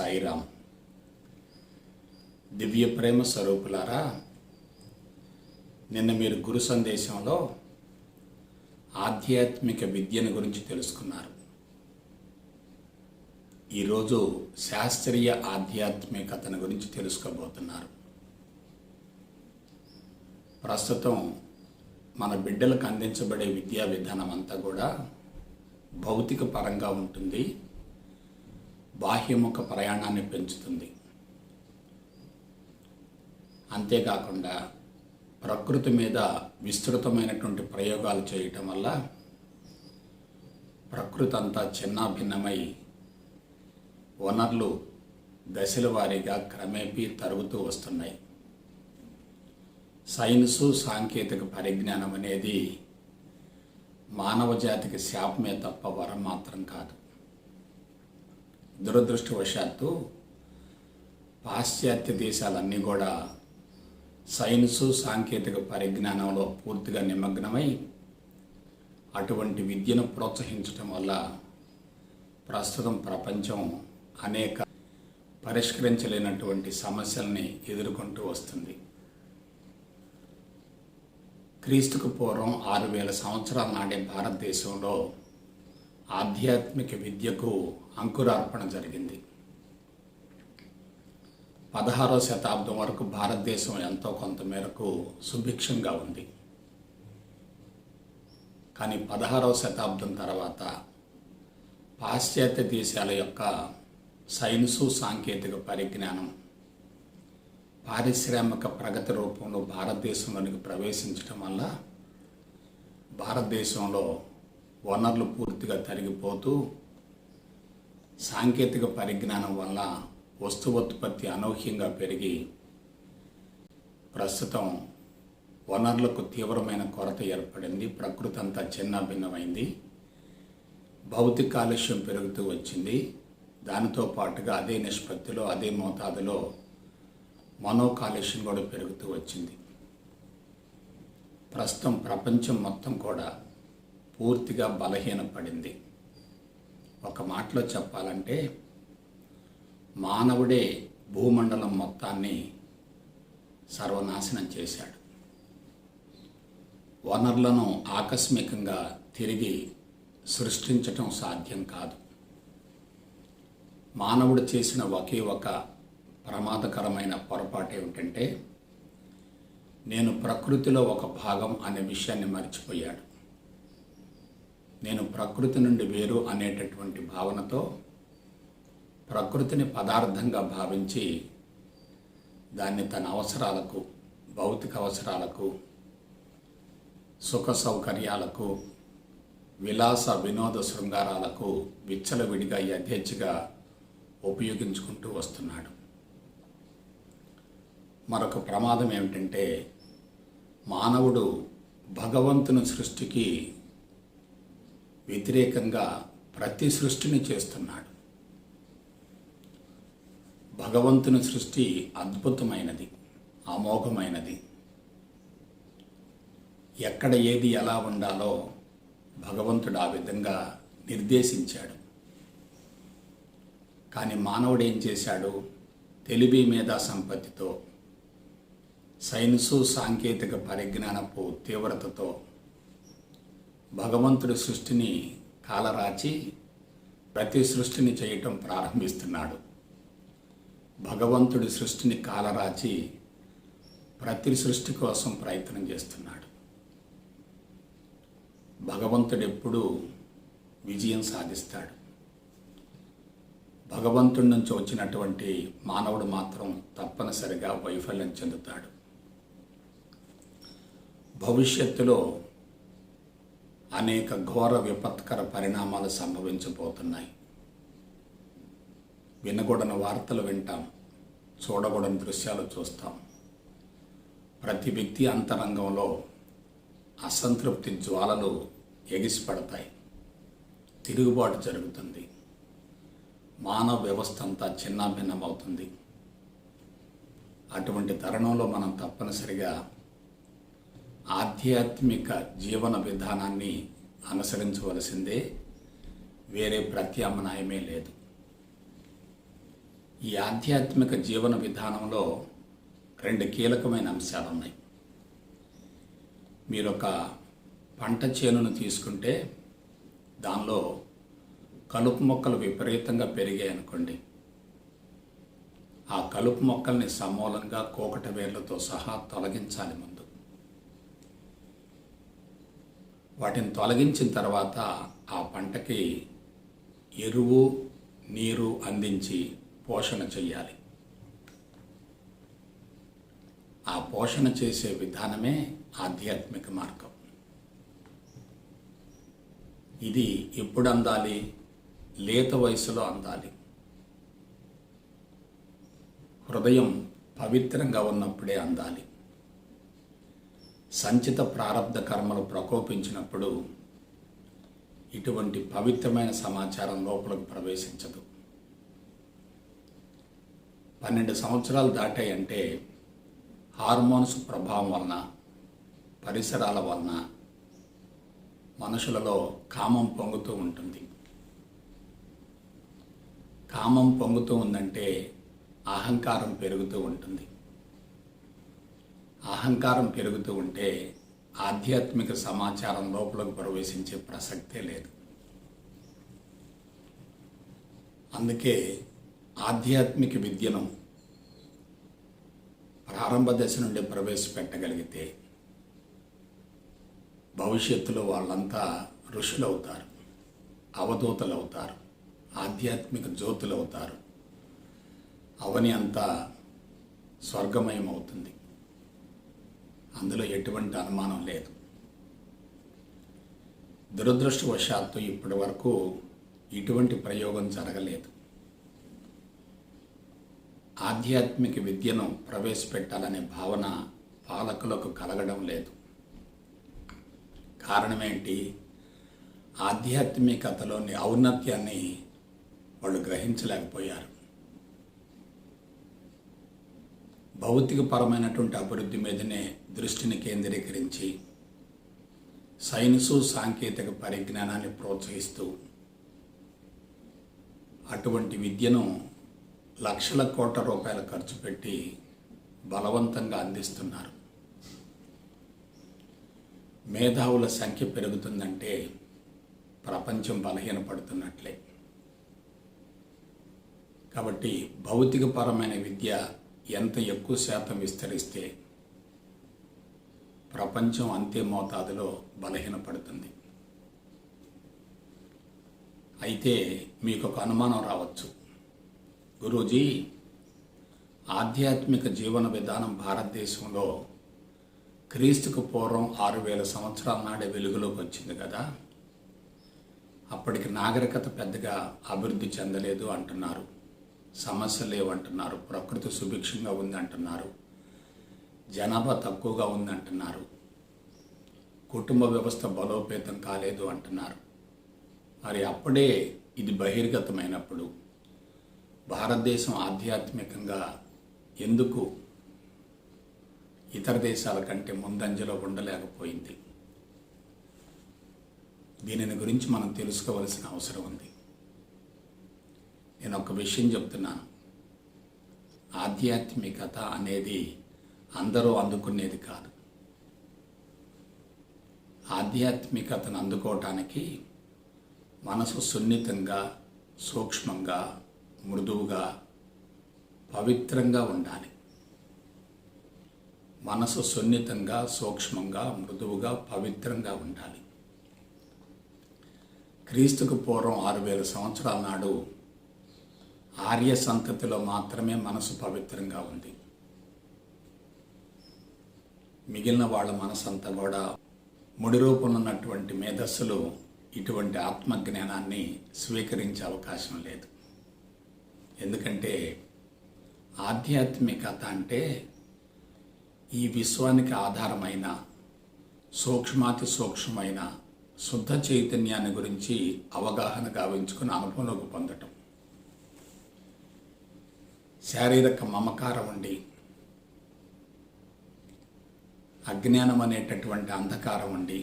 సాయిరామ్. దివ్య ప్రేమ స్వరూపులారా, నిన్న మీరు గురు సందేశంలో ఆధ్యాత్మిక విద్యను గురించి తెలుసుకున్నారు. ఈరోజు శాస్త్రీయ ఆధ్యాత్మికతను గురించి తెలుసుకోబోతున్నారు. ప్రస్తుతం మన బిడ్డలకు అందించబడే విద్యా విధానం అంతా కూడా భౌతిక పరంగా ఉంటుంది, బాహ్యముఖ ప్రయాణాన్ని పెంచుతుంది. అంతేకాకుండా ప్రకృతి మీద విస్తృతమైనటువంటి ప్రయోగాలు చేయటం వల్ల ప్రకృతి అంతా చిన్నాభిన్నమై వనరులు దశల వారీగా క్రమేపీ తరుగుతూ వస్తున్నాయి. సైన్సు సాంకేతిక పరిజ్ఞానం అనేది మానవ జాతికి శాపమే తప్ప వరం మాత్రం కాదు. దురదృష్టవశాత్తు పాశ్చాత్య దేశాలన్నీ కూడా సైన్సు సాంకేతిక పరిజ్ఞానంలో పూర్తిగా నిమగ్నమై అటువంటి విద్యను ప్రోత్సహించడం వల్ల ప్రస్తుతం ప్రపంచం అనేక పరిష్కరించలేనటువంటి సమస్యల్ని ఎదుర్కొంటూ వస్తుంది. క్రీస్తుకు పూర్వం 6000 సంవత్సరాల నాడే భారతదేశంలో ఆధ్యాత్మిక విద్యకు అంకురార్పణ జరిగింది. 16వ శతాబ్దం వరకు భారతదేశం ఎంతో కొంత మేరకు సుభిక్షంగా ఉంది. కానీ 16వ శతాబ్దం తర్వాత పాశ్చాత్య దేశాల యొక్క సైన్సు సాంకేతిక పరిజ్ఞానం పారిశ్రామిక ప్రగతి రూపంలో భారతదేశంలోనికి ప్రవేశించడం వల్ల భారతదేశంలో వనరులు పూర్తిగా తరిగిపోతూ సాంకేతిక పరిజ్ఞానం వల్ల వస్తువుత్పత్తి అనూహ్యంగా పెరిగి ప్రస్తుతం వనరులకు తీవ్రమైన కొరత ఏర్పడింది. ప్రకృతి అంతా చిన్నాభిన్నమైంది. భౌతిక కాలుష్యం పెరుగుతూ వచ్చింది. దానితో పాటుగా అదే నిష్పత్తిలో అదే మోతాదులో మనో కాలుష్యం కూడా పెరుగుతూ వచ్చింది. ప్రస్తుతం ప్రపంచం మొత్తం కూడా పూర్తిగా బలహీనపడింది. ఒక మాటలో చెప్పాలంటే మానవుడే భూమండలం మొత్తాన్ని సర్వనాశనం చేశాడు. వనరులను ఆకస్మికంగా తిరిగి సృష్టించటం సాధ్యం కాదు. మానవుడు చేసిన ఒకే ఒక ప్రమాదకరమైన పొరపాటు ఏమిటంటే నేను ప్రకృతిలో ఒక భాగం అనే విషయాన్ని మర్చిపోయాడు. నేను ప్రకృతి నుండి వేరు అనేటటువంటి భావనతో ప్రకృతిని పదార్థంగా భావించి దాన్ని తన అవసరాలకు, భౌతిక అవసరాలకు, సుఖ సౌకర్యాలకు, విలాస వినోద శృంగారాలకు విచ్చలవిడిగా యథేచ్ఛగా ఉపయోగించుకుంటూ వస్తున్నాడు. మరొక ప్రమాదం ఏమిటంటే మానవుడు భగవంతుని సృష్టికి వ్యతిరేకంగా ప్రతి సృష్టిని చేస్తున్నాడు. భగవంతుని సృష్టి అద్భుతమైనది, అమోఘమైనది. ఎక్కడ ఏది ఎలా ఉండాలో భగవంతుడు ఆ విధంగా నిర్దేశించాడు. కానీ మానవుడు ఏం చేశాడు? తెలివి మేధా సంపత్తితో, సైన్సు సాంకేతిక పరిజ్ఞానపు తీవ్రతతో భగవంతుడి సృష్టిని కాలరాచి ప్రతి సృష్టిని చేయటం ప్రారంభిస్తున్నాడు. భగవంతుడి సృష్టిని కాలరాచి ప్రతి సృష్టి కోసం ప్రయత్నం చేస్తున్నాడు. భగవంతుడు ఎప్పుడూ విజయం సాధిస్తాడు. భగవంతుడి నుంచి వచ్చినటువంటి మానవుడు మాత్రం తప్పనిసరిగా వైఫల్యం చెందుతాడు. భవిష్యత్తులో అనేక ఘోర విపత్కర పరిణామాలు సంభవించబోతున్నాయి. వినకూడని వార్తలు వింటాం, చూడకూడని దృశ్యాలు చూస్తాం. ప్రతి వ్యక్తి అంతరంగంలో అసంతృప్తి జ్వాలలు ఎగిసిపడతాయి. తిరుగుబాటు జరుగుతుంది. మానవ వ్యవస్థ అంతా చిన్నాభిన్నమవుతుంది. అటువంటి తరుణంలో మనం తప్పనిసరిగా ఆధ్యాత్మిక జీవన విధానాన్ని అనుసరించవలసిందే, వేరే ప్రత్యామ్నాయమే లేదు. ఈ ఆధ్యాత్మిక జీవన విధానంలో రెండు కీలకమైన అంశాలు ఉన్నాయి. మీరు ఒక పంట చేనును తీసుకుంటే దానిలో కలుపు మొక్కలు విపరీతంగా పెరిగాయి అనుకోండి. ఆ కలుపు మొక్కల్ని సమూలంగా కోకట వేర్లతో సహా తొలగించాలి ముందు. వాటిని తొలగించిన తర్వాత ఆ పంటకి ఎరువు, నీరు అందించి పోషణ చేయాలి. ఆ పోషణ చేసే విధానమే ఆధ్యాత్మిక మార్గం. ఇది ఎప్పుడు అందాలి? లేత వయసులో అందాలి. హృదయం పవిత్రంగా ఉన్నప్పుడే అందాలి. సంచిత ప్రారబ్ధ కర్మలు ప్రకోపించినప్పుడు ఇటువంటి పవిత్రమైన సమాచారం లోపలికి ప్రవేశించదు. 12 సంవత్సరాలు దాటాయంటే హార్మోన్స్ ప్రభావం వలన, పరిసరాల వలన మనుషులలో కామం పొంగుతూ ఉంటుంది. కామం పొంగుతూ ఉందంటే అహంకారం పెరుగుతూ ఉంటుంది. అహంకారం పెరుగుతూ ఉంటే ఆధ్యాత్మిక సమాచారం లోపలికి ప్రవేశించే ప్రసక్తే లేదు. అందుకే ఆధ్యాత్మిక విద్యను ప్రారంభ దశ నుండి ప్రవేశపెట్టగలిగితే భవిష్యత్తులో వాళ్ళంతా ఋషులవుతారు, అవధూతలు అవుతారు, ఆధ్యాత్మిక జ్యోతులు అవుతారు. అవని అంతా స్వర్గమయం అవుతుంది. అందులో ఎటువంటి అనుమానం లేదు. దురదృష్టవశాత్తు ఇప్పటి వరకు ఇటువంటి ప్రయోగం జరగలేదు. ఆధ్యాత్మిక విద్యను ప్రవేశపెట్టాలనే భావన పాలకులకు కలగడం లేదు. కారణమేంటి? ఆధ్యాత్మికతలోని ఔన్నత్యాన్ని వాళ్ళు గ్రహించలేకపోయారు. భౌతికపరమైనటువంటి అభివృద్ధి మీదనే దృష్టిని కేంద్రీకరించి సైన్సు, సాంకేతిక పరిజ్ఞానాన్ని ప్రోత్సహిస్తూ అటువంటి విద్యను లక్షల కోట్ల రూపాయలు ఖర్చు పెట్టి బలవంతంగా అందిస్తున్నారు. మేధావుల సంఖ్య పెరుగుతుందంటే ప్రపంచం బలహీనపడుతున్నట్లే. కాబట్టి భౌతికపరమైన విద్య ఎంత ఎక్కువ శాతం విస్తరిస్తే ప్రపంచం అంతే మోతాదులో బలహీనపడుతుంది. అయితే మీకు ఒక అనుమానం రావచ్చు, గురూజీ, ఆధ్యాత్మిక జీవన విధానం భారతదేశంలో క్రీస్తుకు పూర్వం 6000 సంవత్సరాల నాడే వెలుగులోకి వచ్చింది కదా, అప్పటికి నాగరికత పెద్దగా అభివృద్ధి చెందలేదు అంటున్నారు, సమస్యలు లేవంటున్నారు, ప్రకృతి సుభిక్షంగా ఉందంటున్నారు, జనాభా తక్కువగా ఉందంటున్నారు, కుటుంబ వ్యవస్థ బలోపేతం కాలేదు అంటున్నారు. మరి అప్పుడే ఇది బహిర్గతమైనప్పుడు భారతదేశం ఆధ్యాత్మికంగా ఎందుకు ఇతర దేశాల కంటే ముందంజలో ఉండలేకపోయింది? దీనిని గురించి మనం తెలుసుకోవలసిన అవసరం ఉంది. నేను ఒక విషయం చెప్తున్నాను, ఆధ్యాత్మికత అనేది అందరూ అందుకునేది కాదు. ఆధ్యాత్మికతను అందుకోవటానికి మనసు సున్నితంగా, సూక్ష్మంగా, మృదువుగా, పవిత్రంగా ఉండాలి. మనసు సున్నితంగా, సూక్ష్మంగా, మృదువుగా, పవిత్రంగా ఉండాలి. క్రీస్తుకు పూర్వం 6000 సంవత్సరాల నాడు ఆర్య సంతతిలో మాత్రమే మనసు పవిత్రంగా ఉంది. మిగిలిన వాళ్ళ మనసంతా కూడా ముడి రూపంలో ఉన్నటువంటి మేధస్సులు ఇటువంటి ఆత్మజ్ఞానాన్ని స్వీకరించే అవకాశం లేదు. ఎందుకంటే ఆధ్యాత్మికత అంటే ఈ విశ్వానికి ఆధారమైన సూక్ష్మాతి సూక్ష్మమైన శుద్ధ చైతన్యాన్ని గురించి అవగాహన గావించుకుని అనుభవంలోకి పొందటం. శారీరక మమకారం ఉండి అజ్ఞానం అనేటటువంటి అంధకారం ఉండి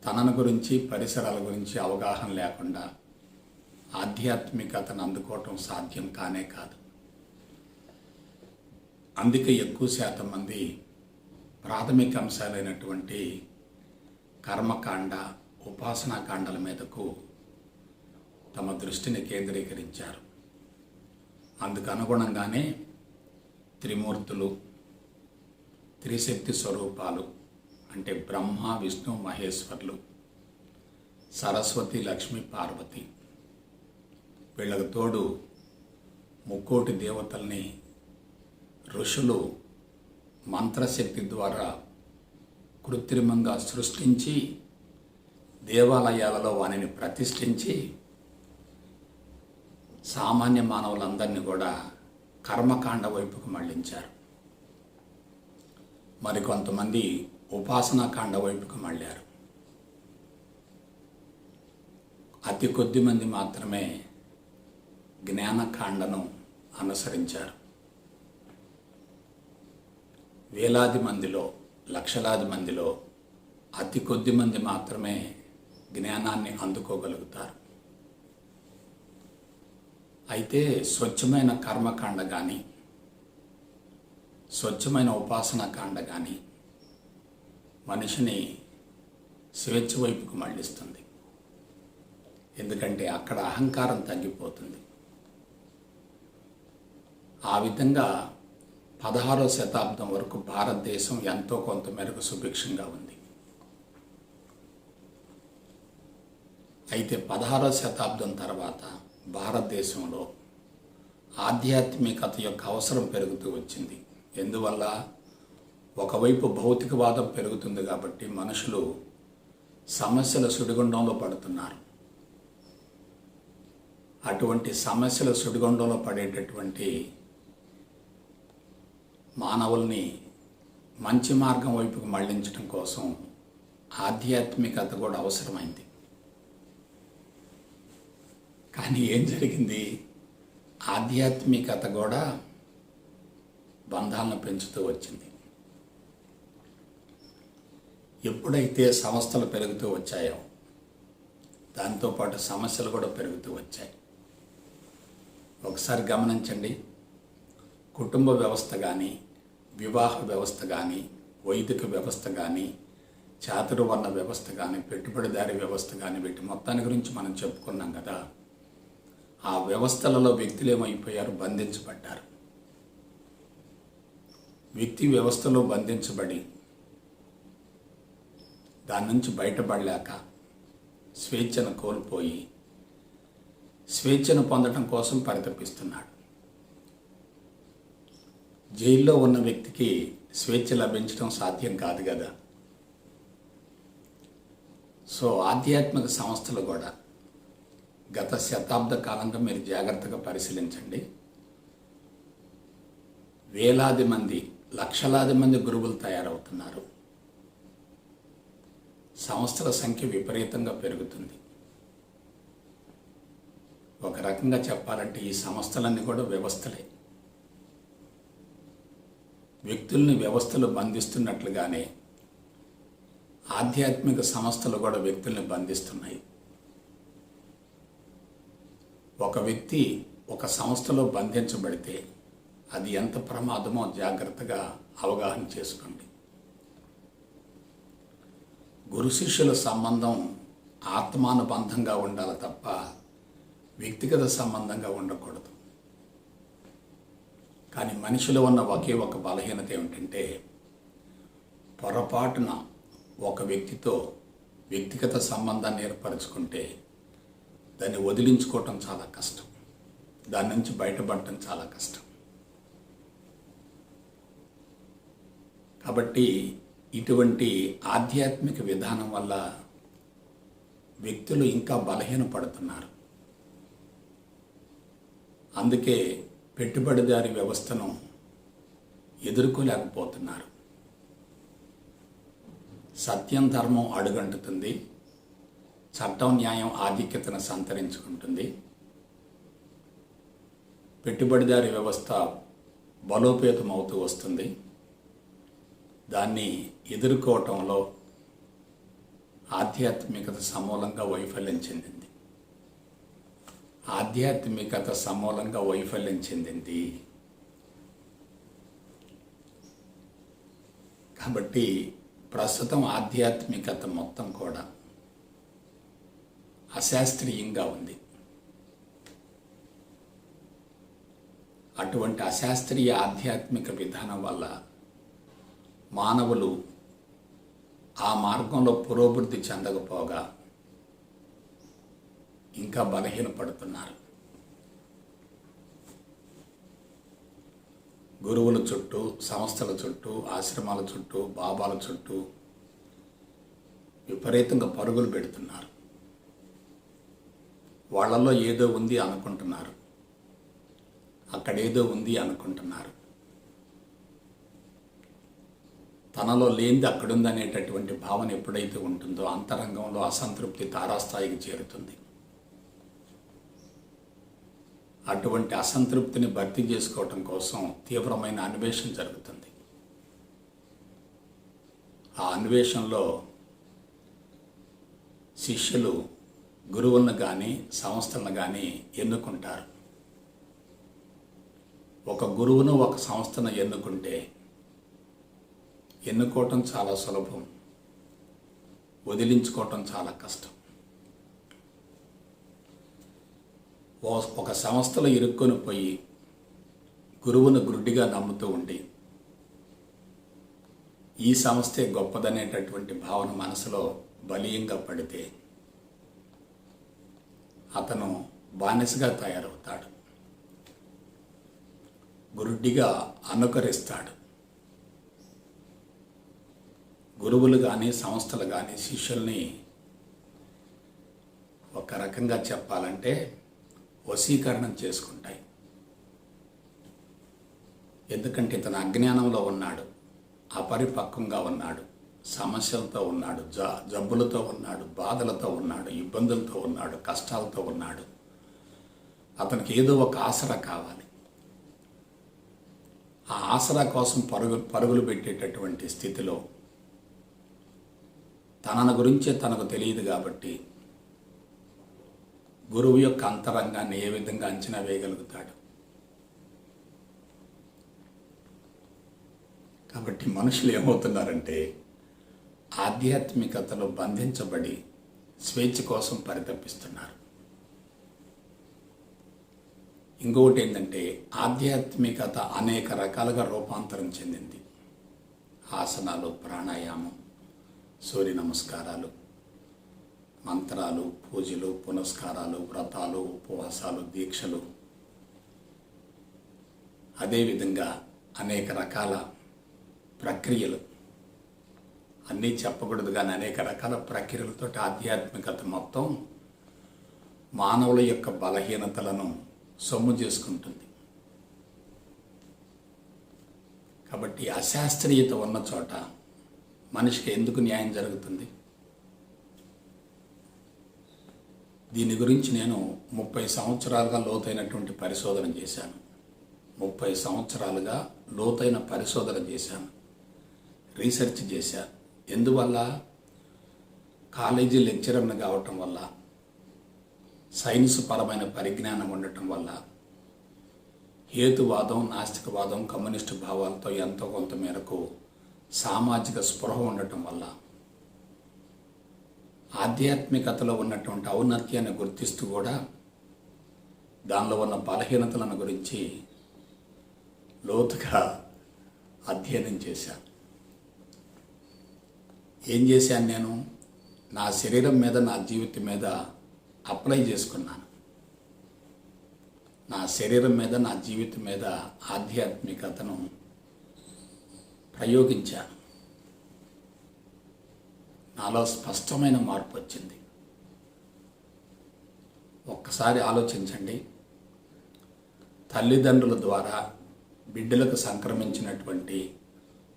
తనను గురించి, పరిసరాల గురించి అవగాహన లేకుండా ఆధ్యాత్మికతను అందుకోవటం సాధ్యం కానే కాదు. అందుకే ఎక్కువ శాతం మంది ప్రాథమిక అంశాలైనటువంటి కర్మకాండ, ఉపాసనాకాండల మీదకు తమ దృష్టిని కేంద్రీకరించారు. అందుకు అనుగుణంగానే త్రిమూర్తులు, త్రిశక్తి స్వరూపాలు అంటే బ్రహ్మ, విష్ణు, మహేశ్వరులు, సరస్వతి, లక్ష్మి, పార్వతి, వీళ్ళకు తోడు ముక్కోటి దేవతల్ని ఋషులు మంత్రశక్తి ద్వారా కృత్రిమంగా సృష్టించి దేవాలయాలలో వానిని ప్రతిష్ఠించి సామాన్య మానవులందరినీ కూడా కర్మకాండ వైపుకు మళ్లించారు. మరికొంతమంది ఉపాసనాకాండ వైపుకు మళ్ళారు. అతి కొద్ది మంది మాత్రమే జ్ఞానకాండను అనుసరించారు. వేలాది మందిలో, లక్షలాది మందిలో అతి కొద్ది మంది మాత్రమే జ్ఞానాన్ని అందుకోగలుగుతారు. అయితే స్వచ్ఛమైన కర్మకాండ కానీ, స్వచ్ఛమైన ఉపాసనాకాండ కానీ మనిషిని స్వేచ్ఛ వైపుకు మళ్ళిస్తుంది. ఎందుకంటే అక్కడ అహంకారం తగ్గిపోతుంది. ఆ విధంగా 16వ శతాబ్దం వరకు భారతదేశం ఎంతో కొంత మేరకు సుభిక్షంగా ఉంది. అయితే 16వ శతాబ్దం తర్వాత భారతదేశంలో ఆధ్యాత్మికత యొక్క అవసరం పెరుగుతూ వచ్చింది. ఎందువల్ల? ఒకవైపు భౌతికవాదం పెరుగుతుంది కాబట్టి మనుషులు సమస్యల సుడిగుండంలో పడుతున్నారు. అటువంటి సమస్యల సుడిగుండంలో పడేటటువంటి మానవుల్ని మంచి మార్గం వైపుకు మళ్లించడం కోసం ఆధ్యాత్మికత కూడా అవసరమైంది. కానీ ఏం జరిగింది? ఆధ్యాత్మికత కూడా బంధాలను పెంచుతూ వచ్చింది. ఎప్పుడైతే సంస్థలు పెరుగుతూ వచ్చాయో దాంతోపాటు సమస్యలు కూడా పెరుగుతూ వచ్చాయి. ఒకసారి గమనించండి, కుటుంబ వ్యవస్థ కానీ, వివాహ వ్యవస్థ కానీ, వైదిక వ్యవస్థ కానీ, చాతుర్వర్ణ వ్యవస్థ కానీ, పెట్టుబడిదారీ వ్యవస్థ కానీ, వీటి మొత్తాన్ని గురించి మనం చెప్పుకున్నాం కదా. ఆ వ్యవస్థలలో వ్యక్తులు ఏమైపోయారు? బంధించబడ్డారు. వ్యక్తి వ్యవస్థలో బంధించబడి దాని నుంచి బయటపడలేక స్వేచ్ఛను కోల్పోయి స్వేచ్ఛను పొందడం కోసం పరితపిస్తున్నాడు. జైల్లో ఉన్న వ్యక్తికి స్వేచ్ఛ లభించడం సాధ్యం కాదు కదా. సో ఆధ్యాత్మిక సంస్థలు కూడా గత శతాబ్ద కాలంగా మీరు జాగ్రత్తగా పరిశీలించండి. వేలాది మంది, లక్షలాది మంది గురువులు తయారవుతున్నారు. సంస్థల సంఖ్య విపరీతంగా పెరుగుతుంది. ఒక రకంగా చెప్పాలంటే ఈ సంస్థలన్నీ కూడా వ్యవస్థలే. వ్యక్తుల్ని వ్యవస్థలు బంధిస్తున్నట్లుగానే ఆధ్యాత్మిక సంస్థలు కూడా వ్యక్తుల్ని బంధిస్తున్నాయి. ఒక వ్యక్తి ఒక సంస్థలో బంధించబడితే అది ఎంత ప్రమాదమో జాగ్రత్తగా అవగాహన చేసుకోండి. గురు శిష్యుల సంబంధం ఆత్మానుబంధంగా ఉండాలి తప్ప వ్యక్తిగత సంబంధంగా ఉండకూడదు. కానీ మనిషిలో ఉన్న ఒకే ఒక బలహీనత ఏమిటంటే పొరపాటున ఒక వ్యక్తితో వ్యక్తిగత సంబంధాన్ని ఏర్పరచుకుంటే దాన్ని వదిలించుకోవటం చాలా కష్టం. దాని నుంచి బయటపడటం చాలా కష్టం. కాబట్టి ఇటువంటి ఆధ్యాత్మిక విధానం వల్ల వ్యక్తులు ఇంకా బలహీనపడుతున్నారు. అందుకే పెట్టుబడిదారీ వ్యవస్థను ఎదుర్కోలేకపోతున్నారు. సత్యం, ధర్మం అడుగంటుతుంది. చట్టం, న్యాయం ఆధిక్యతను సంతరించుకుంటుంది. పెట్టుబడిదారీ వ్యవస్థ బలోపేతం అవుతూ వస్తుంది. దాన్ని ఎదుర్కోవటంలో ఆధ్యాత్మికత సమూలంగా వైఫల్యం చెందింది. ఆధ్యాత్మికత సమూలంగా వైఫల్యం చెందింది. కాబట్టి ప్రస్తుతం ఆధ్యాత్మికత మొత్తం కూడా అశాస్త్రీయంగా ఉంది. అటువంటి అశాస్త్రీయ ఆధ్యాత్మిక విధానం వల్ల మానవులు ఆ మార్గంలో పురోభివృద్ధి చెందకపోగా ఇంకా బలహీనపడుతున్నారు. గురువుల చుట్టూ, సంస్థల చుట్టూ, ఆశ్రమాల చుట్టూ, బాబాల చుట్టూ విపరీతంగా పరుగులు పెడుతున్నారు. వాళ్ళల్లో ఏదో ఉంది అనుకుంటున్నారు, అక్కడేదో ఉంది అనుకుంటున్నారు. తనలో లేనిది అక్కడుంది అనేటటువంటి భావన ఎప్పుడైతే ఉంటుందో అంతరంగంలో అసంతృప్తి తారాస్థాయికి చేరుతుంది. అటువంటి అసంతృప్తిని భర్తీ చేసుకోవటం కోసం తీవ్రమైన అన్వేషణ జరుగుతుంది. ఆ అన్వేషణలో శిష్యులు గురువులను కానీ సంస్థలను కానీ ఎన్నుకుంటారు. ఒక గురువును, ఒక సంస్థను ఎన్నుకోవటం చాలా సులభం, వదిలించుకోవటం చాలా కష్టం. ఒక సంస్థలో ఇరుక్కొని పోయి గురువును గుడ్డిగా నమ్ముతూ ఉండి ఈ సంస్థే గొప్పదనేటటువంటి భావన మనసులో బలీయంగా పడితే అతను బానిసగా తయారవుతాడు, గురుడిగా అనుకరిస్తాడు. గురువులు కానీ సంస్థలు కానీ శిష్యుల్ని ఒక రకంగా చెప్పాలంటే వశీకరణం చేసుకుంటాయి. ఎందుకంటే ఇతను అజ్ఞానంలో ఉన్నాడు, అపరిపక్వంగా ఉన్నాడు, సమస్యలతో ఉన్నాడు, జబ్బులతో ఉన్నాడు, బాధలతో ఉన్నాడు, ఇబ్బందులతో ఉన్నాడు, కష్టాలతో ఉన్నాడు. అతనికి ఏదో ఒక ఆసరా కావాలి. ఆ ఆసరా కోసం పరుగులు పెట్టేటటువంటి స్థితిలో తనను గురించే తనకు తెలియదు కాబట్టి గురువు యొక్క అంతరంగాన్ని ఏ విధంగా అంచనా వేయగలుగుతాడు? కాబట్టి మనుషులు ఏమవుతున్నారంటే ఆధ్యాత్మికతలో బంధించబడి స్వేచ్ఛ కోసం పరితపిస్తున్నారు. ఇంకొకటి ఏంటంటే ఆధ్యాత్మికత అనేక రకాలుగా రూపాంతరం చెందింది. ఆసనాలు, ప్రాణాయామం, సూర్య నమస్కారాలు, మంత్రాలు, పూజలు, పునస్కారాలు, వ్రతాలు, ఉపవాసాలు, దీక్షలు, అదేవిధంగా అనేక రకాల ప్రక్రియలు, అన్నీ చెప్పకూడదు కానీ అనేక రకాల ప్రక్రియలతో ఆధ్యాత్మికత మొత్తం మానవుల యొక్క బలహీనతలను సొమ్ము చేసుకుంటుంది. కాబట్టి అశాస్త్రీయత ఉన్న చోట మనిషికి ఎందుకు న్యాయం జరుగుతుంది? దీని గురించి నేను 30 సంవత్సరాలుగా లోతైనటువంటి పరిశోధన చేశాను. 30 సంవత్సరాలుగా లోతైన పరిశోధన చేశాను, రీసెర్చ్ చేశాను. ఎందువల్ల? కాలేజీ లెక్చరర్ని కావటం వల్ల, సైన్స్ పరమైన పరిజ్ఞానం ఉండటం వల్ల, హేతువాదం, నాస్తికవాదం, కమ్యూనిస్టు భావాలతో ఎంతో కొంత మేరకు సామాజిక స్పృహ ఉండటం వల్ల ఆధ్యాత్మికతలో ఉన్నటువంటి ఔన్నత్యాన్ని గుర్తిస్తూ కూడా దానిలో ఉన్న బలహీనతలను గురించి లోతుగా అధ్యయనం చేశాను. ఏం చేశాను? నేను నా శరీరం మీద, నా జీవితం మీద అప్లై చేసుకున్నాను. నా శరీరం మీద, నా జీవితం మీద ఆధ్యాత్మికతను ప్రయోగించాను. నాలో స్పష్టమైన మార్పు వచ్చింది. ఒక్కసారి ఆలోచించండి. తల్లిదండ్రుల ద్వారా బిడ్డలకు సంక్రమించినటువంటి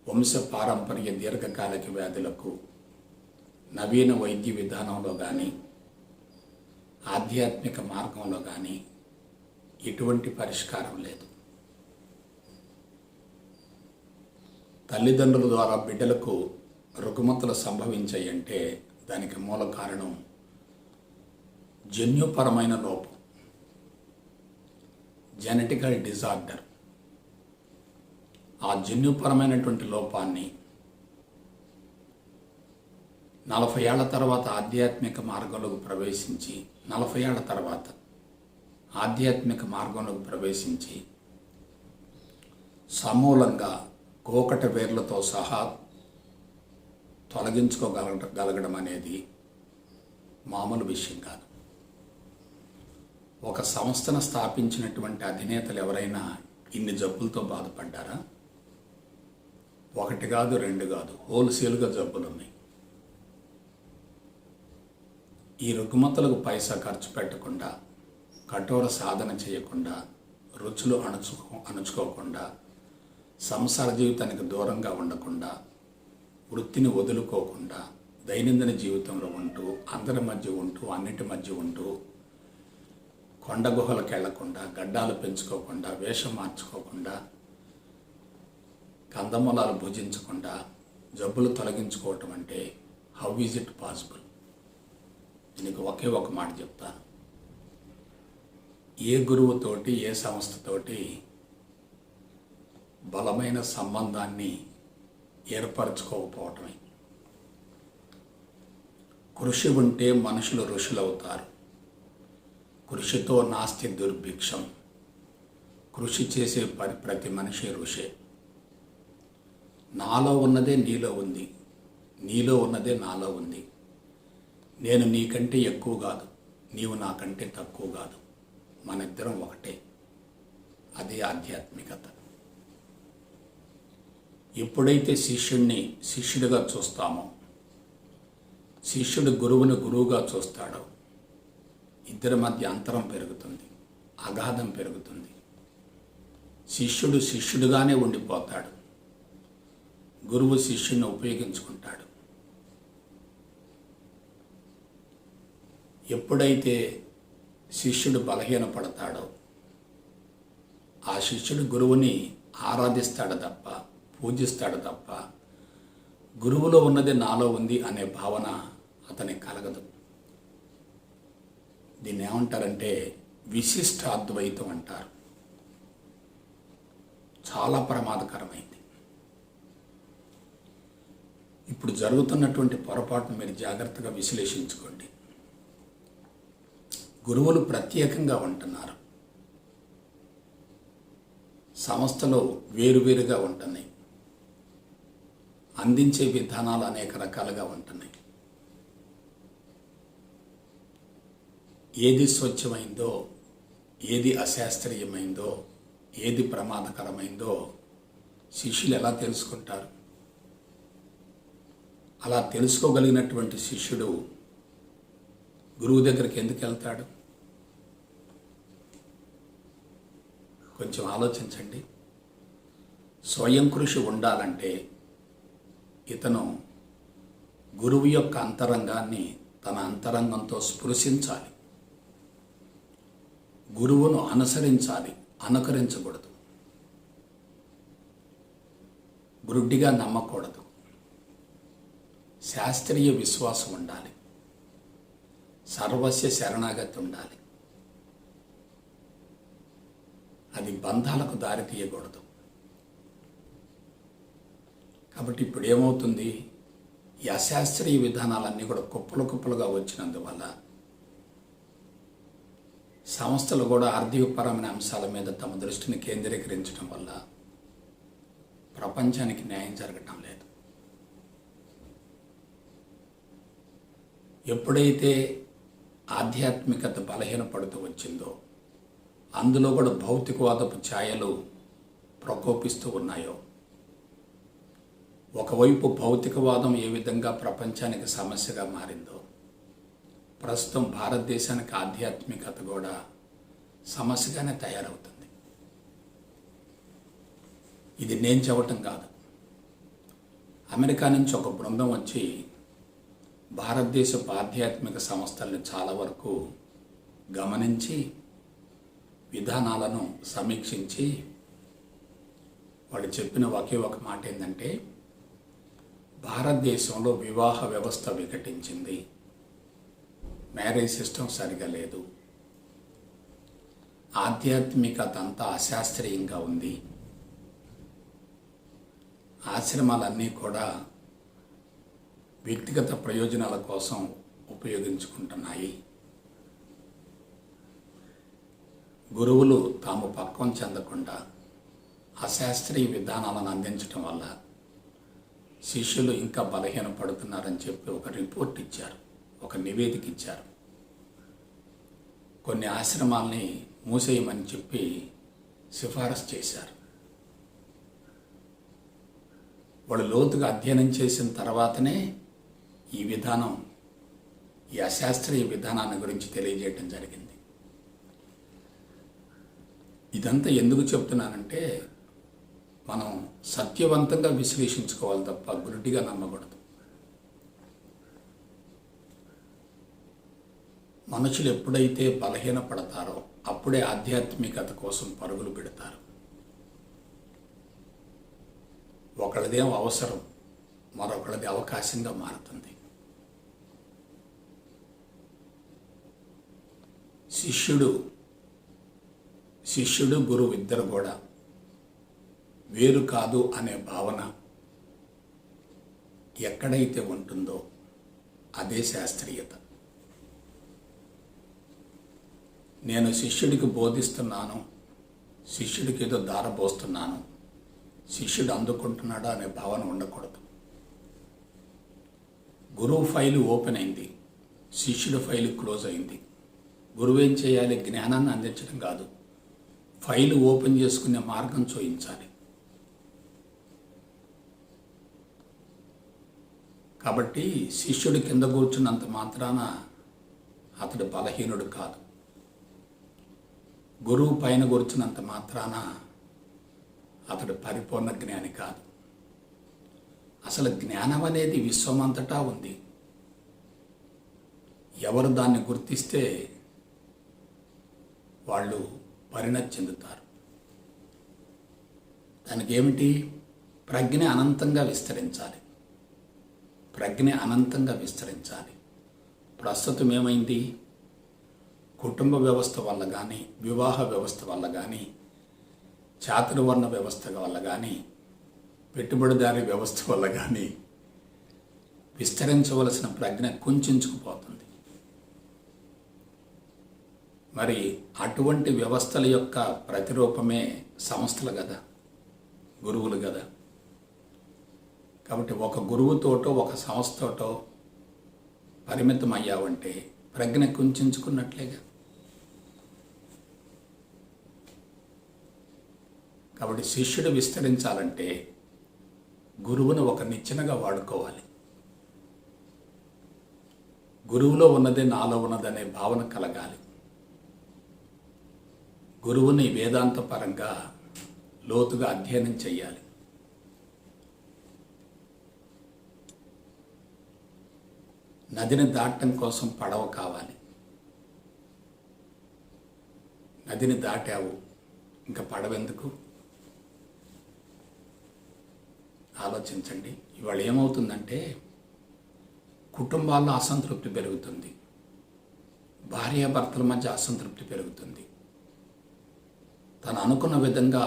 వంశ పారంపర్య దీర్ఘకాలిక వ్యాధులకు నవీన వైద్య విధానంలో కానీ ఆధ్యాత్మిక మార్గంలో కానీ ఎటువంటి పరిష్కారం లేదు. తల్లిదండ్రుల ద్వారా బిడ్డలకు రుగ్మతలు సంభవించాయంటే దానికి మూల కారణం జన్యుపరమైన లోపం. Genetical disorder. ఆ జన్యుపరమైనటువంటి లోపాన్ని 40 ఏళ్ల తర్వాత ఆధ్యాత్మిక మార్గంలోకి ప్రవేశించి 40 ఏళ్ల తర్వాత ఆధ్యాత్మిక మార్గంలోకి ప్రవేశించి సమూలంగా కోకట వేర్లతో సహా తొలగించుకోగలగడం అనేది మామూలు విషయం కాదు. ఒక సంస్థను స్థాపించినటువంటి అధినేతలు ఎవరైనా ఇన్ని జబ్బులతో బాధపడ్డారా? ఒకటి కాదు, రెండు కాదు, హోల్సేల్గా జబ్బులు ఉన్నాయి. ఈ రుగ్మతలకు పైసా ఖర్చు పెట్టకుండా, కఠోర సాధన చేయకుండా, రుచులు అణుచుకోకుండా, సంసార జీవితానికి దూరంగా ఉండకుండా, వృత్తిని వదులుకోకుండా, దైనందిన జీవితంలో ఉంటూ, అందరి మధ్య ఉంటూ, అన్నిటి మధ్య ఉంటూ, కొండ గుహలకు వెళ్లకుండా, గడ్డాలు పెంచుకోకుండా, వేషం మార్చుకోకుండా, కందమూలాలు భుజించకుండా జబ్బులు తొలగించుకోవటం అంటే హౌ ఈజ్ ఇట్ పాసిబుల్? దీనికి ఒకే ఒక మాట చెప్తాను. ఏ గురువుతోటి, ఏ సంస్థతోటి బలమైన సంబంధాన్ని ఏర్పరచుకోకపోవటమే. కృషి ఉంటే మనుషులు ఋషులవుతారు. కృషితో నాస్తి దుర్భిక్షం. కృషి చేసే ప్రతి మనిషి ఋషే. నాలో ఉన్నదే నీలో ఉంది, నీలో ఉన్నదే నాలో ఉంది. నేను నీకంటే ఎక్కువ కాదు, నీవు నాకంటే తక్కువ కాదు, మన ఇద్దరం ఒకటే. అదే ఆధ్యాత్మికత. ఎప్పుడైతే శిష్యుడిని శిష్యుడిగా చూస్తామో, శిష్యుడు గురువుని గురువుగా చూస్తాడో, ఇద్దరి మధ్య అంతరం పెరుగుతుంది, అగాధం పెరుగుతుంది. శిష్యుడు శిష్యుడిగానే ఉండిపోతాడు, గురువు శిష్యుడిని ఉపయోగించుకుంటాడు. ఎప్పుడైతే శిష్యుడు బలహీనపడతాడో, ఆ శిష్యుడు గురువుని ఆరాధిస్తాడు తప్ప, పూజిస్తాడు తప్ప, గురువులో ఉన్నది నాలో ఉంది అనే భావన అతనికి కలగదు. దీన్ని ఏమంటారంటే విశిష్ట అద్వైతం అంటారు. చాలా ప్రమాదకరమైంది. ఇప్పుడు జరుగుతున్నటువంటి పొరపాటును మీరు జాగ్రత్తగా విశ్లేషించుకోండి. గురువులు ప్రత్యేకంగా ఉంటున్నారు, సంస్థలు వేరువేరుగా ఉంటున్నాయి, అందించే విధానాలు అనేక రకాలుగా ఉంటున్నాయి. ఏది స్వచ్ఛమైందో, ఏది అశాస్త్రీయమైందో, ఏది ప్రమాదకరమైందో శిష్యులు ఎలా తెలుసుకుంటారు? అలా తెలుసుకోగలిగినటువంటి శిష్యుడు గురువు దగ్గరికి ఎందుకు వెళ్తాడు? కొంచెం ఆలోచించండి. స్వయం కృషి ఉండాలంటే ఇతను గురువు యొక్క అంతరంగాన్ని తన అంతరంగంతో స్పృశించాలి, గురువును అనుసరించాలి, అనుకరించకూడదు, గురుడిగా నమ్మకూడదు. శాస్త్రీయ విశ్వాసం ఉండాలి, సర్వస్య శరణాగతి ఉండాలి. అది బంధాలకు దారి తీయకూడదు. కాబట్టి ఇప్పుడు ఏమవుతుంది? ఈ అశాస్త్రీయ విధానాలన్నీ కూడా కుప్పలు కుప్పలుగా వచ్చినందువల్ల సంస్థలు కూడా ఆర్థికపరమైన అంశాల మీద తమ దృష్టిని కేంద్రీకరించడం వల్ల ప్రపంచానికి న్యాయం జరగటం లేదు. ఎప్పుడైతే ఆధ్యాత్మికత బలహీనపడుతూ వచ్చిందో, అందులో కూడా భౌతికవాదపు ఛాయలు ప్రకోపిస్తూ ఉన్నాయో, ఒకవైపు భౌతికవాదం ఏ విధంగా ప్రపంచానికి సమస్యగా మారిందో, ప్రస్తుతం భారతదేశానికి ఆధ్యాత్మికత కూడా సమస్యగానే తయారవుతుంది. ఇది నేను చెప్పటం కాదు. అమెరికా నుంచి ఒక బృందం వచ్చి భారతదేశపు ఆధ్యాత్మిక సంస్థల్ని చాలా వరకు గమనించి, విధానాలను సమీక్షించి వాళ్ళు చెప్పిన ఒకే ఒక మాట ఏంటంటే, భారతదేశంలో వివాహ వ్యవస్థ వికటించింది, మ్యారేజ్ సిస్టమ్ సరిగా లేదు, ఆధ్యాత్మికత అంతా అశాస్త్రీయంగా ఉంది. ఆశ్రమాలన్నీ కూడా వ్యక్తిగత ప్రయోజనాల కోసం ఉపయోగించుకుంటున్నాయి. గురువులు తాము పక్వం చెందకుండా అశాస్త్రీయ విధానాలను అందించడం వల్ల శిష్యులు ఇంకా బలహీనపడుతున్నారని చెప్పి ఒక రిపోర్ట్ ఇచ్చారు, ఒక నివేదిక ఇచ్చారు. కొన్ని ఆశ్రమాల్ని మూసేయమని చెప్పి సిఫారసు చేశారు. వాళ్ళు లోతుగా అధ్యయనం చేసిన తర్వాతనే ఈ విధానం, ఈ అశాస్త్రీయ విధానాన్ని గురించి తెలియజేయటం జరిగింది. ఇదంతా ఎందుకు చెప్తున్నానంటే, మనం సత్యవంతంగా విశ్లేషించుకోవాలి తప్ప గురుడిగా నమ్మకూడదు. మనుషులు ఎప్పుడైతే బలహీనపడతారో అప్పుడే ఆధ్యాత్మికత కోసం పరుగులు పెడతారు. ఒకళ్ళదేం అవసరం, మరొకళ్ళది అవకాశంగా మారుతుంది. శిష్యుడు గురువు ఇద్దరు కూడా వేరు కాదు అనే భావన ఎక్కడైతే ఉంటుందో అదే శాస్త్రీయత. నేను శిష్యుడికి బోధిస్తున్నాను, శిష్యుడికి ఏదో దారబోస్తున్నాను, శిష్యుడు అందుకుంటున్నాడా అనే భావన ఉండకూడదు. గురువు ఫైలు ఓపెన్ అయింది, శిష్యుడి ఫైలు క్లోజ్ అయింది. గురువు ఏం చేయాలి? జ్ఞానాన్ని అందించడం కాదు, ఫైలు ఓపెన్ చేసుకునే మార్గం చూపించాలి. కాబట్టి శిష్యుడు కింద కూర్చున్నంత మాత్రాన అతడు బలహీనుడు కాదు, గురువు పైన కూర్చున్నంత మాత్రాన అతడు పరిపూర్ణ జ్ఞాని కాదు. అసలు జ్ఞానం అనేది విశ్వమంతటా ఉంది. ఎవరు దాన్ని గుర్తిస్తే వాళ్ళు పరిణతి చెందుతారు. దానికి ఏమిటి? ప్రజ్ఞ అనంతంగా విస్తరించాలి. ప్రజ్ఞ అనంతంగా విస్తరించాలి. ప్రస్తుతం ఏమైంది? కుటుంబ వ్యవస్థ వల్ల కానీ, వివాహ వ్యవస్థ వల్ల కానీ, చాతుర్వర్ణ వ్యవస్థ వల్ల కానీ, పెట్టుబడిదారీ వ్యవస్థ వల్ల కానీ విస్తరించవలసిన ప్రజ్ఞ కుంచుకుపోతుంది. మరి అటువంటి వ్యవస్థల యొక్క ప్రతిరూపమే సంస్థలు కదా, గురువులు కదా. కాబట్టి ఒక గురువుతోటో ఒక సంస్థతోటో పరిమితం అయ్యావంటే ప్రజ్ఞ కుంచుకున్నట్లేగా. కాబట్టి శిష్యుడు విస్తరించాలంటే గురువును ఒక నిచ్చెనగా వాడుకోవాలి. గురువులో ఉన్నదే నాలో ఉన్నదనే భావన కలగాలి. గురువుని వేదాంతపరంగా లోతుగా అధ్యయనం చేయాలి. నదిని దాటడం కోసం పడవ కావాలి. నదిని దాటావు, ఇంకా పడవెందుకు? ఆలోచించండి. ఇవాళ ఏమవుతుందంటే కుటుంబాల్లో అసంతృప్తి పెరుగుతుంది, భార్యాభర్తల మధ్య అసంతృప్తి పెరుగుతుంది. తను అనుకున్న విధంగా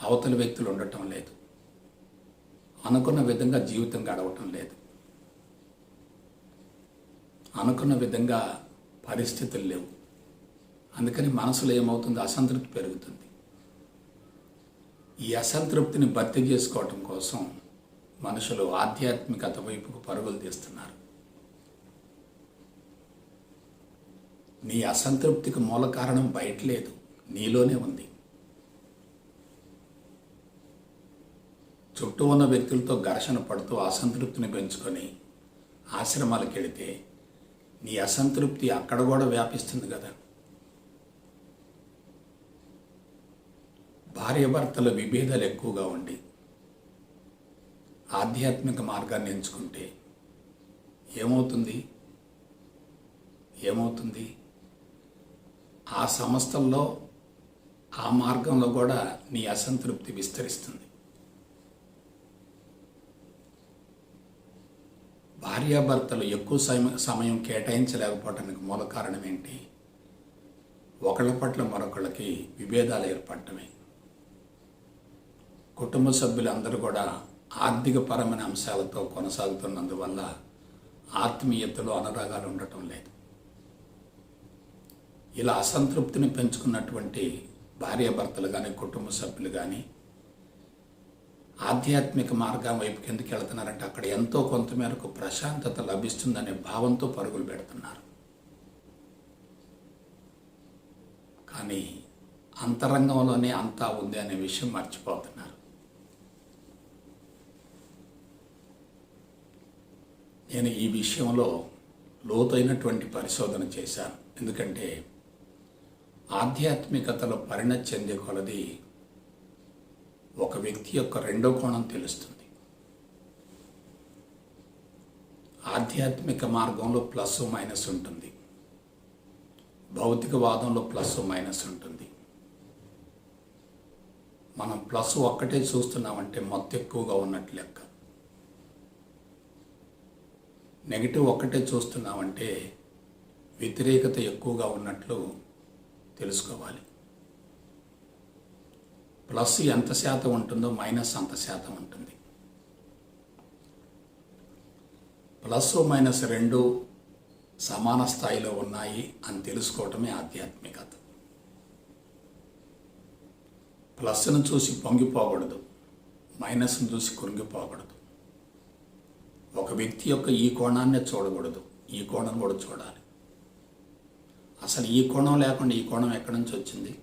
అవతలి వ్యక్తులు ఉండటం లేదు, అనుకున్న విధంగా జీవితం గడవటం లేదు, అనుకున్న విధంగా పరిస్థితులు లేవు. అందుకని మనసులో ఏమవుతుంది? అసంతృప్తి పెరుగుతుంది. ఈ అసంతృప్తిని భర్తీ చేసుకోవటం కోసం మనుషులు ఆధ్యాత్మికత వైపుకు పరుగులు తీస్తున్నారు. నీ అసంతృప్తికి మూల కారణం బయట లేదు, నీలోనే ఉంది. చుట్టూ ఉన్న వ్యక్తులతో ఘర్షణ పడుతూ అసంతృప్తిని పెంచుకొని ఆశ్రమాలకు వెళితే నీ అసంతృప్తి అక్కడ కూడా వ్యాపిస్తుంది కదా. భార్యాభర్తల విభేదాలు ఎక్కువగా ఉండి ఆధ్యాత్మిక మార్గాన్ని ఎంచుకుంటే ఏమవుతుంది? ఆ సంస్థల్లో ఆ మార్గంలో కూడా నీ అసంతృప్తి విస్తరిస్తుంది. భార్యాభర్తలు ఎక్కువ సమయం కేటాయించలేకపోవడానికి మూల కారణం ఏంటి? ఒకళ్ళ పట్ల మరొకళ్ళకి విభేదాలు ఏర్పడటమే. కుటుంబ సభ్యులందరూ కూడా ఆర్థికపరమైన అంశాలతో కొనసాగుతున్నందువల్ల ఆత్మీయతలో అనురాగాలు ఉండటం లేదు. ఇలా అసంతృప్తిని పెంచుకున్నటువంటి భార్యాభర్తలు కానీ కుటుంబ సభ్యులు కానీ ఆధ్యాత్మిక మార్గం వైపుకి ఎందుకు వెళుతున్నారంటే అక్కడ ఎంతో కొంతమేరకు ప్రశాంతత లభిస్తుందనే భావంతో పరుగులు పెడుతున్నారు. కానీ అంతరంగంలోనే అంతా ఉంది అనే విషయం మర్చిపోతున్నారు. నేను ఈ విషయంలో లోతైనటువంటి పరిశోధన చేశాను. ఎందుకంటే ఆధ్యాత్మికతలో పరిణతి చెందే కొలది ఒక వ్యక్తి యొక్క రెండో కోణం తెలుస్తుంది. ఆధ్యాత్మిక మార్గంలో ప్లస్ మైనస్ ఉంటుంది, భౌతికవాదంలో ప్లస్ మైనస్ ఉంటుంది. మనం ప్లస్ ఒక్కటే చూస్తున్నామంటే మొత్తం ఎక్కువగా ఉన్నట్లు లెక్క. నెగిటివ్ ఒక్కటే చూస్తున్నామంటే వ్యతిరేకత ఎక్కువగా ఉన్నట్లు తెలుసుకోవాలి. ప్లస్ ఎంత శాతం ఉంటుందో మైనస్ అంత శాతం ఉంటుంది. ప్లస్ మైనస్ రెండు సమాన స్థాయిలో ఉన్నాయి అని తెలుసుకోవటమే ఆధ్యాత్మికత. ప్లస్ను చూసి పొంగిపోకూడదు, మైనస్ను చూసి కురింగిపోకూడదు. ఒక వ్యక్తి యొక్క ఈ కోణాన్నే చూడకూడదు, ఈ కోణం కూడా చూడాలి. అసలు ఈ కోణం లేకుండా ఈ కోణం ఎక్కడి నుంచి వచ్చింది?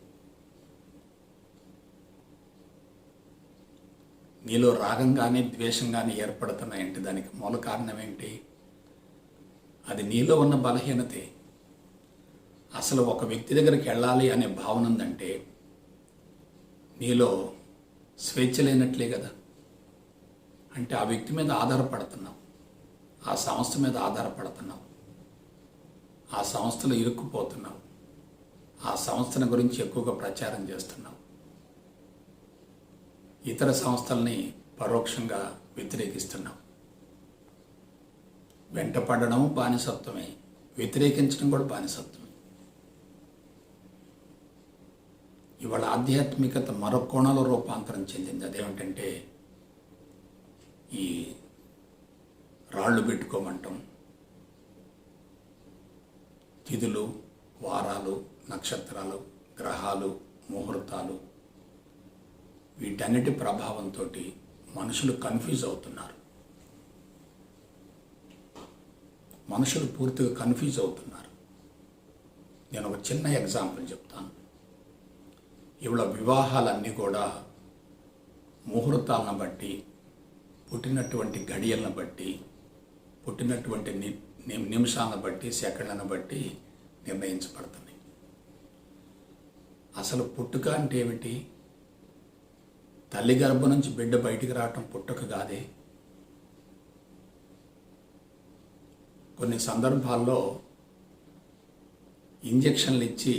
నీలో రాగం కానీ ద్వేషం కానీ ఏర్పడుతున్నాయంటే దానికి మూల కారణం ఏంటి? అది నీలో ఉన్న బలహీనతే. అసలు ఒక వ్యక్తి దగ్గరికి వెళ్ళాలి అనే భావన ఉందంటే నీలో స్వేచ్ఛ లేనట్లే కదా. అంటే ఆ వ్యక్తి మీద ఆధారపడుతున్నావు, ఆ సంస్థ మీద ఆధారపడుతున్నావు, ఆ సంస్థలో ఇరుక్కుపోతున్నావు, ఆ సంస్థల గురించి ఎక్కువగా ప్రచారం చేస్తున్నావు, ఇతర సంస్థల్ని పరోక్షంగా వ్యతిరేకిస్తున్నావు. వెంటపడడం బానిసత్వమే, వ్యతిరేకించడం కూడా బానిసత్వమే. ఇవాళ ఆధ్యాత్మికత మరో కోణంలో రూపాంతరం చెందింది. అదేమిటంటే ఈ రాళ్ళు పెట్టుకోమంటాం, తిథులు, వారాలు, నక్షత్రాలు, గ్రహాలు, ముహూర్తాలు, వీటన్నిటి ప్రభావంతో మనుషులు కన్ఫ్యూజ్ అవుతున్నారు. మనుషులు పూర్తిగా కన్ఫ్యూజ్ అవుతున్నారు. నేను ఒక చిన్న ఎగ్జాంపుల్ చెప్తాను. ఇవాళ వివాహాలన్నీ కూడా ముహూర్తాలను బట్టి, పుట్టినటువంటి గడియలను బట్టి, పుట్టినటువంటి నిమిషాలను బట్టి, సెకండ్లను బట్టి నిర్ణయించబడుతున్నాయి. అసలు పుట్టుక అంటే ఏమిటి? తల్లి గర్భం నుంచి బిడ్డ బయటికి రావటం పుట్టుక కాదే. కొన్ని సందర్భాల్లో ఇంజెక్షన్లు ఇచ్చి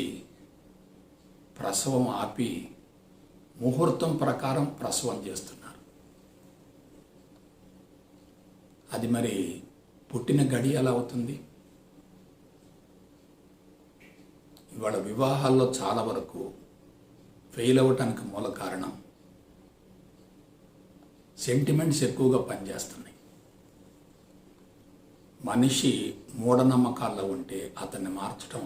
ప్రసవం ఆపి ముహూర్తం ప్రకారం ప్రసవం చేస్తున్నారు. అది మరి పుట్టిన గడి ఎలా అవుతుంది? ఇవాళ వివాహాల్లో చాలా వరకు ఫెయిల్ అవ్వటానికి మూల కారణం సెంటిమెంట్స్ ఎక్కువగా పనిచేస్తున్నాయి. మనిషి మూఢనమ్మకాల్లో ఉంటే అతన్ని మార్చడం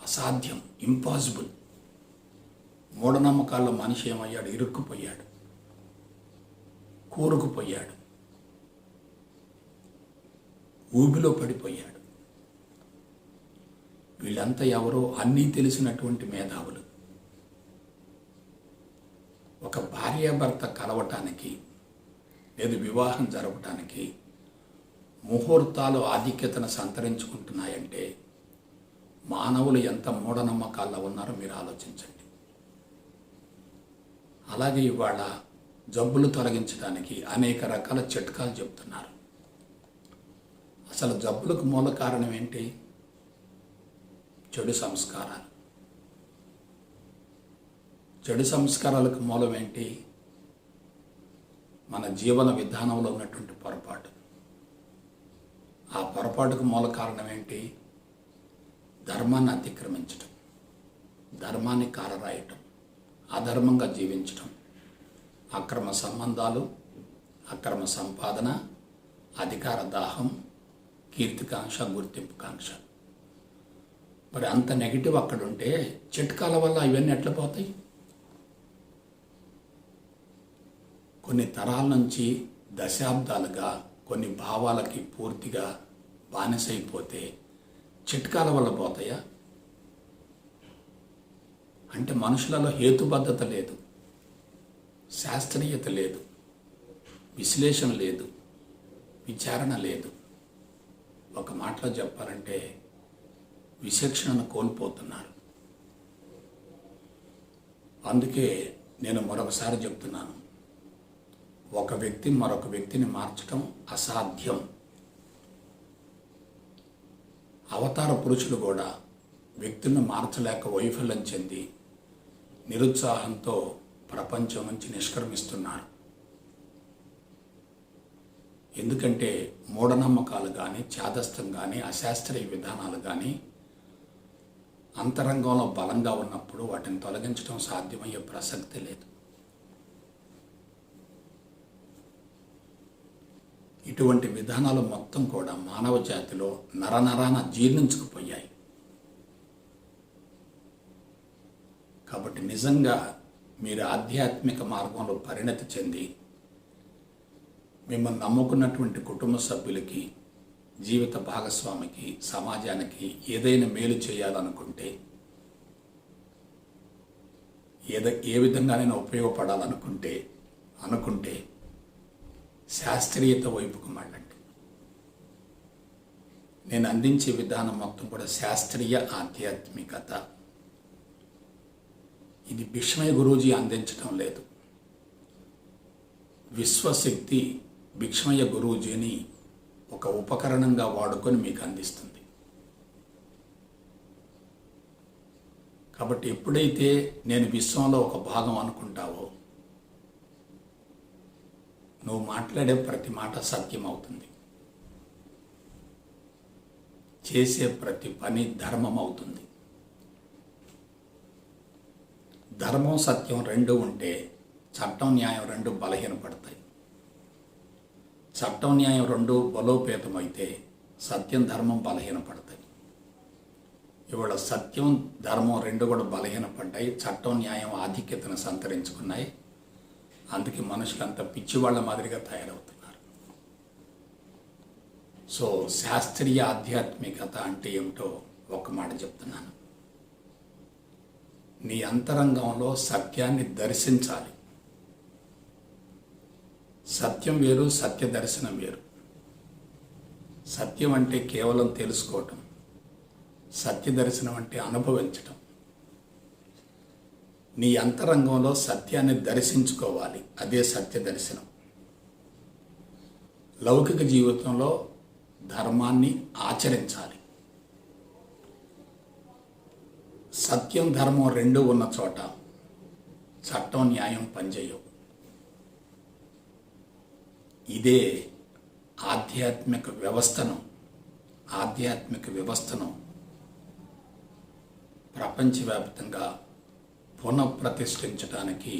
అసాధ్యం, ఇంపాసిబుల్. మూఢనమ్మకాల్లో మనిషి ఏమయ్యాడు? ఇరుక్కుపోయాడు, కూరుకుపోయాడు, ఊబిలో పడిపోయాడు. వీళ్ళంతా ఎవరో అన్నీ తెలిసినటువంటి మేధావులు. ఒక భార్యాభర్త కలవటానికి లేదు వివాహం జరపటానికి ముహూర్తాలు ఆధిక్యతను సంతరించుకుంటున్నాయంటే మానవులు ఎంత మూఢనమ్మకాల్లో ఉన్నారో మీరు ఆలోచించండి. అలాగే ఇవాళ జబ్బులు తొలగించడానికి అనేక రకాల చిట్కాలు చెప్తున్నారు. అసలు జబ్బులకు మూల కారణం ఏంటి? చెడు సంస్కారాలు. చెడు సంస్కారాలకు మూలం ఏంటి? మన జీవన విధానంలో ఉన్నటువంటి పొరపాటు. ఆ పొరపాటుకు మూల కారణం ఏంటి? ధర్మాన్ని అతిక్రమించటం, ధర్మాన్ని కాలరాయటం, అధర్మంగా జీవించటం, అక్రమ సంబంధాలు, అక్రమ సంపాదన, అధికార దాహం, కీర్తికాంక్ష, గుర్తింపుకాంక్ష. మరి అంత నెగిటివ్ అక్కడుంటే చిట్కాల వల్ల ఇవన్నీ ఎట్లా పోతాయి? కొన్ని తరాల నుంచి దశాబ్దాలుగా కొన్ని భావాలకి పూర్తిగా బానిసైపోతే చిట్కాల వల్ల పోతాయా? అంటే మనుషులలో హేతుబద్ధత లేదు, శాస్త్రీయత లేదు, విశ్లేషణ లేదు, విచారణ లేదు. ఒక మాటలో చెప్పాలంటే విచక్షణను కోల్పోతున్నారు. అందుకే నేను మరొకసారి చెప్తున్నాను, ఒక వ్యక్తి మరొక వ్యక్తిని మార్చడం అసాధ్యం. అవతార పురుషులు కూడా వ్యక్తులను మార్చలేక వైఫల్యం చెంది నిరుత్సాహంతో ప్రపంచం నుంచి నిష్క్రమిస్తున్నారు. ఎందుకంటే మూఢనమ్మకాలు కానీ, చాదస్తం కానీ, అశాస్త్రీయ విధానాలు కానీ అంతరంగంలో బలంగా ఉన్నప్పుడు వాటిని తొలగించడం సాధ్యమయ్యే ప్రసక్తి లేదు. ఇటువంటి విధానాలు మొత్తం కూడా మానవ జాతిలో నరనరాన జీర్ణించుకుపోయాయి. కాబట్టి నిజంగా మీరు ఆధ్యాత్మిక మార్గంలో పరిణతి చెంది మిమ్మల్ని నమ్ముకున్నటువంటి కుటుంబ సభ్యులకి, జీవిత భాగస్వామికి, సమాజానికి ఏదైనా మేలు చేయాలనుకుంటే, ఏ విధంగానైనా ఉపయోగపడాలనుకుంటే శాస్త్రీయత వైపుకు మళ్ళండి. నేను అందించే విధానం మొత్తం కూడా శాస్త్రీయ ఆధ్యాత్మికత. ఇది భీష్మయ్య గురూజీ అందించడం లేదు. విశ్వశక్తి భిక్షమయ్య గురూజీని ఒక ఉపకరణంగా వాడుకొని మీకు అందిస్తుంది. కాబట్టి ఎప్పుడైతే నేను విశ్వంలో ఒక భాగం అనుకుంటావో, నువ్వు మాట్లాడే ప్రతి మాట సత్యం అవుతుంది, చేసే ప్రతి పని ధర్మం అవుతుంది. ధర్మం సత్యం రెండు ఉంటే చట్టం న్యాయం రెండు బలహీనపడతాయి. చట్టం న్యాయం రెండు బలోపేతమైతే సత్యం ధర్మం బలహీనపడతాయి. ఇవాళ సత్యం ధర్మం రెండు కూడా బలహీనపడ్డాయి. చట్టం న్యాయం ఆధిక్యతను సంతరించుకున్నాయి. అందుకే మనుషులంతా పిచ్చివాళ్ల మాదిరిగా తయారవుతున్నారు. సో శాస్త్రీయ ఆధ్యాత్మికత అంటే ఏమిటో ఒక మాట చెప్తున్నాను. నీ అంతరంగంలో సత్యాన్ని దర్శించాలి. సత్యం వేరు, సత్య దర్శనం వేరు. సత్యం అంటే కేవలం తెలుసుకోవటం, సత్య దర్శనం అంటే అనుభవించటం. నీ అంతరంగంలో సత్యాన్ని దర్శించుకోవాలి, అదే సత్య దర్శనం. లౌకిక జీవితంలో ధర్మాన్ని ఆచరించాలి. సత్యం ధర్మం రెండు ఉన్న చోట చట్టం న్యాయం పనిచేయవు. ఇదే ఆధ్యాత్మిక వ్యవస్థను ప్రపంచవ్యాప్తంగా పునఃప్రతిష్ఠించడానికి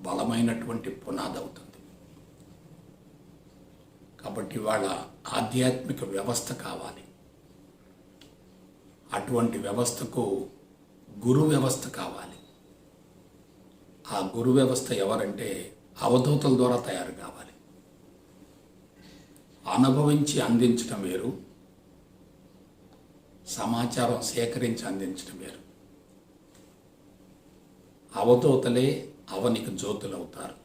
బలమైనటువంటి పునాది అవుతుంది. కాబట్టి వాళ్ళ ఆధ్యాత్మిక వ్యవస్థ కావాలి. అటువంటి వ్యవస్థకు గురు వ్యవస్థ కావాలి. ఆ గురు వ్యవస్థ ఎవరంటే అవధూతల ద్వారా తయారు కావాలి. అనుభవించి అందించడం వేరు, సమాచారం సేకరించి అందించడం వేరు. అవధూతలే అవనికి జ్యోతులు అవుతారు,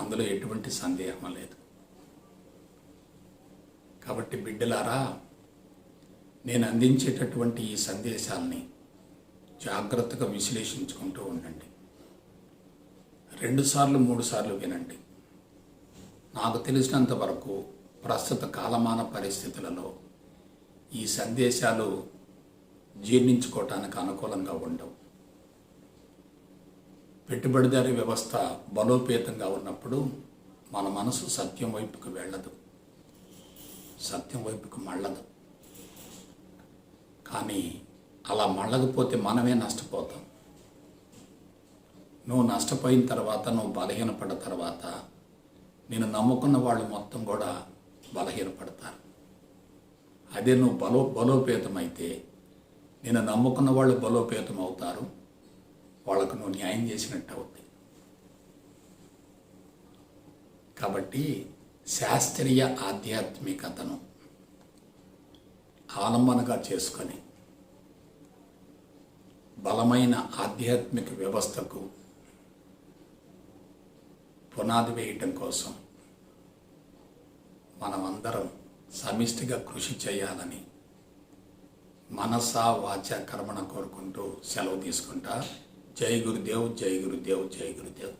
అందులో ఎటువంటి సందేహం లేదు. కాబట్టి బిడ్డలారా, నేను అందించేటటువంటి ఈ సందేశాలని జాగ్రత్తగా విశ్లేషించుకుంటూ ఉండండి. 2 సార్లు 3 సార్లు వినండి. నాకు తెలిసినంత వరకు ప్రస్తుత కాలమాన పరిస్థితులలో ఈ సందేశాలు జీర్ణించుకోవటానికి అనుకూలంగా ఉండవు. పెట్టుబడిదారీ వ్యవస్థ బలోపేతంగా ఉన్నప్పుడు మన మనసు సత్యం వైపుకు వెళ్ళదు, సత్యం వైపుకు మళ్ళదు. కానీ అలా మళ్ళకపోతే మనమే నష్టపోతాం. నువ్వు నష్టపోయిన తర్వాత, నువ్వు బలహీనపడ్డ తర్వాత నేను నమ్ముకున్న వాళ్ళు మొత్తం కూడా బలహీనపడతారు. అదే నువ్వు బలోపేతమైతే నేను నమ్ముకున్న వాళ్ళు బలోపేతం అవుతారు. వాళ్ళకు నువ్వు న్యాయం చేసినట్టు అవుతుంది. కాబట్టి శాస్త్రీయ ఆధ్యాత్మికతను ఆలంబనగా చేసుకొని బలమైన ఆధ్యాత్మిక వ్యవస్థకు పునాది వేయటం కోసం మనమందరం సమిష్టిగా కృషి చేయాలని మనసా వాచ కర్మణ కోరుకుంటూ సెలవు తీసుకుంటా. జై గురుదేవ్, జై గురుదేవ్, జై గురుదేవ్.